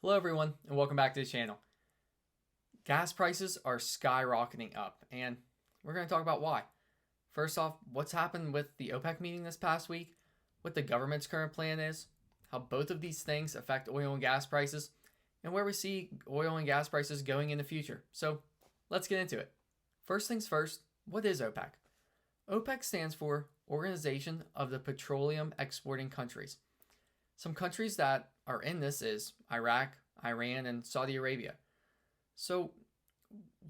Hello everyone and welcome back to the channel. Gas prices are skyrocketing up and we're going to talk about why. First off, what's happened with the OPEC meeting this past week, what the government's current plan is, how both of these things affect oil and gas prices, and where we see oil and gas prices going in the future. So let's get into it. First things first, what is OPEC? OPEC stands for Organization of the Petroleum Exporting Countries. Some countries that are in this is Iraq, Iran, and Saudi Arabia. So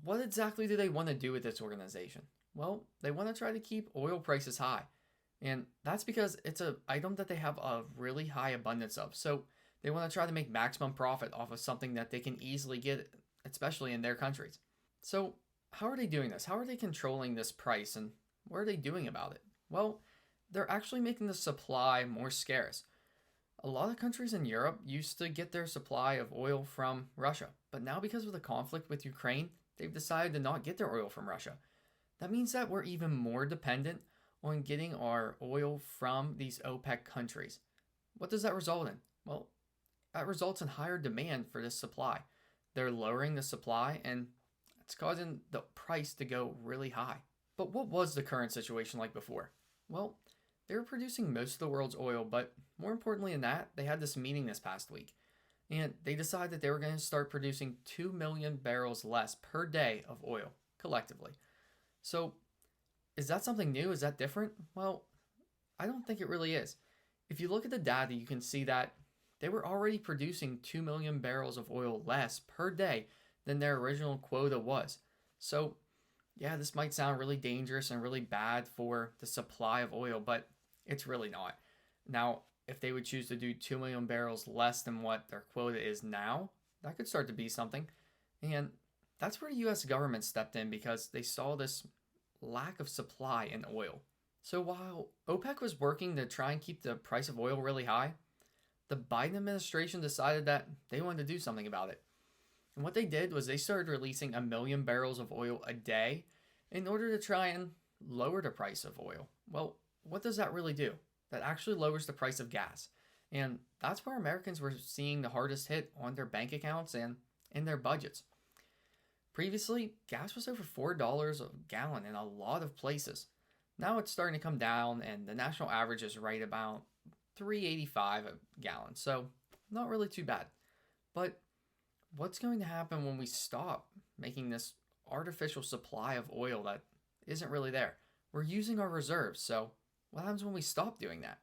what exactly do they want to do with this organization? Well, they want to try to keep oil prices high. And that's because it's an item that they have a really high abundance of. So they want to try to make maximum profit off of something that they can easily get, especially in their countries. So how are they doing this? How are they controlling this price and what are they doing about it? Well, they're actually making the supply more scarce. A lot of countries in Europe used to get their supply of oil from Russia, but now because of the conflict with Ukraine, they've decided to not get their oil from Russia. That means that we're even more dependent on getting our oil from these OPEC countries. What does that result in? Well, that results in higher demand for this supply. They're lowering the supply and it's causing the price to go really high. But what was the current situation like before? Well, they were producing most of the world's oil, but more importantly than that, they had this meeting this past week. And they decided that they were going to start producing 2 million barrels less per day of oil, collectively. So, is that something new? Is that different? Well, I don't think it really is. If you look at the data, you can see that they were already producing 2 million barrels of oil less per day than their original quota was. So, yeah, this might sound really dangerous and really bad for the supply of oil, but it's really not. Now, if they would choose to do 2 million barrels less than what their quota is now, that could start to be something. And that's where the US government stepped in because they saw this lack of supply in oil. So while OPEC was working to try and keep the price of oil really high, the Biden administration decided that they wanted to do something about it. And what they did was they started releasing 1 million barrels of oil a day in order to try and lower the price of oil. Well, what does that really do? That actually lowers the price of gas. And that's where Americans were seeing the hardest hit on their bank accounts and in their budgets. Previously, gas was over $4 a gallon in a lot of places. Now it's starting to come down and the national average is right about $3.85 a gallon. So not really too bad. But what's going to happen when we stop making this artificial supply of oil that isn't really there? We're using our reserves, so what happens when we stop doing that?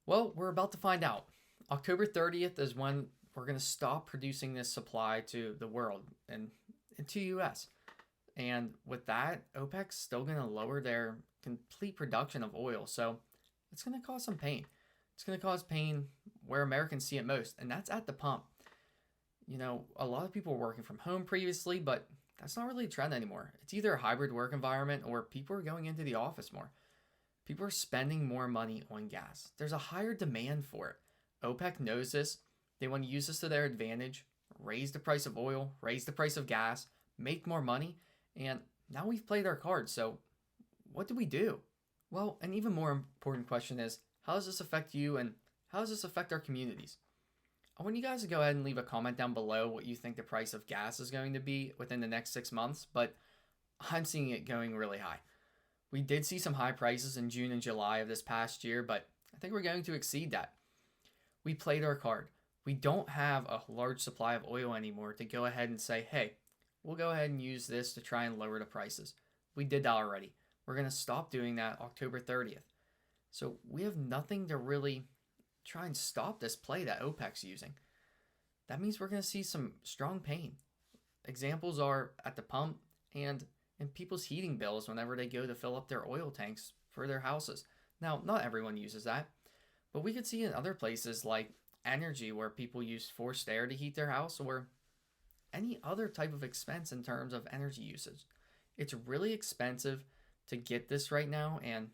Well, we're about to find out. October 30th is when we're going to stop producing this supply to the world and to US. And with that, OPEC's still going to lower their complete production of oil, so it's going to cause some pain. It's going to cause pain where Americans see it most, and that's at the pump. You know, a lot of people were working from home previously, but that's not really a trend anymore. It's either a hybrid work environment or people are going into the office more. People are spending more money on gas. There's a higher demand for it. OPEC knows this. They want to use this to their advantage, raise the price of oil, raise the price of gas, make more money, and now we've played our cards, so what do we do? Well, an even more important question is, how does this affect you and how does this affect our communities? I want you guys to go ahead and leave a comment down below what you think the price of gas is going to be within the next 6 months, but I'm seeing it going really high. We did see some high prices in June and July of this past year, but I think we're going to exceed that. We played our card. We don't have a large supply of oil anymore to go ahead and say, hey, we'll go ahead and use this to try and lower the prices. We did that already. We're going to stop doing that October 30th. So we have nothing to really try and stop this play that OPEC's using. That means we're going to see some strong pain. Examples are at the pump and in people's heating bills whenever they go to fill up their oil tanks for their houses. Now, not everyone uses that, but we could see in other places like energy where people use forced air to heat their house or any other type of expense in terms of energy usage. It's really expensive to get this right now, and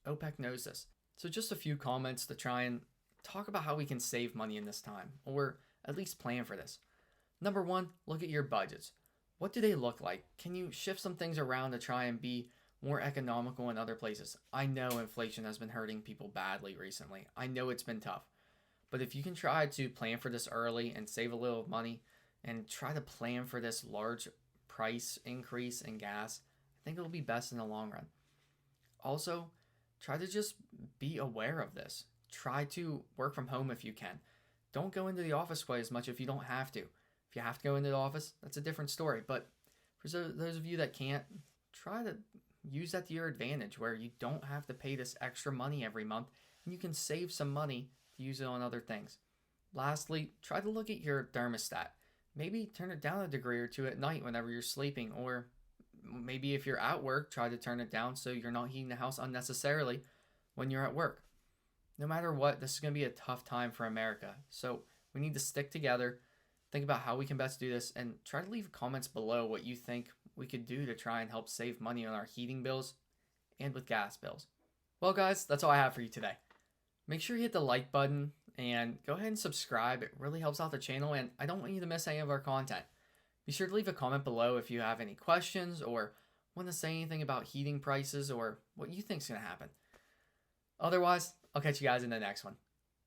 OPEC knows this. So just a few comments to try and talk about how we can save money in this time, or at least plan for this. Number one, look at your budgets. What do they look like? Can you shift some things around to try and be more economical in other places? I know inflation has been hurting people badly recently. I know it's been tough. But if you can try to plan for this early and save a little money and try to plan for this large price increase in gas, I think it'll be best in the long run. Also, try to just be aware of this. Try to work from home if you can. Don't go into the office quite as much if you don't have to. If you have to go into the office, that's a different story. But for those of you that can't, try to use that to your advantage where you don't have to pay this extra money every month and you can save some money to use it on other things. Lastly, try to look at your thermostat. Maybe turn it down a degree or two at night whenever you're sleeping, or maybe if you're at work, try to turn it down so you're not heating the house unnecessarily when you're at work. No matter what, this is going to be a tough time for America. So we need to stick together, think about how we can best do this, and try to leave comments below what you think we could do to try and help save money on our heating bills and with gas bills. Well, guys, that's all I have for you today. Make sure you hit the like button and go ahead and subscribe. It really helps out the channel, and I don't want you to miss any of our content. Be sure to leave a comment below if you have any questions or want to say anything about heating prices or what you think is going to happen. Otherwise, I'll catch you guys in the next one.